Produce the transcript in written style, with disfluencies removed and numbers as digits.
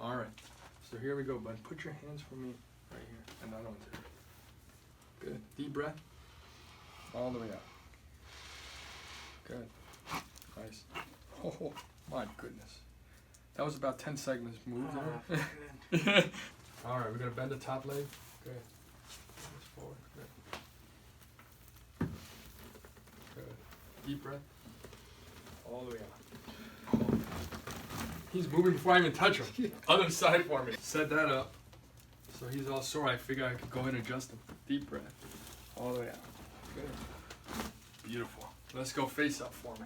All right. So here we go, bud. Put your hands for me right here, and that one's here. Good. Deep breath. All the way out. Good. Nice. Oh, my goodness. That was about 10 segments moved there. All right, we're going to bend the top leg. Good. Push forward. Good. Good. Deep breath. All the way out. Oh. He's moving before I even touch him. Other side for me. Set that up. So he's all sore. I figure I could go ahead and adjust him. Deep breath. All the way out. Good. Beautiful. Let's go face up for me.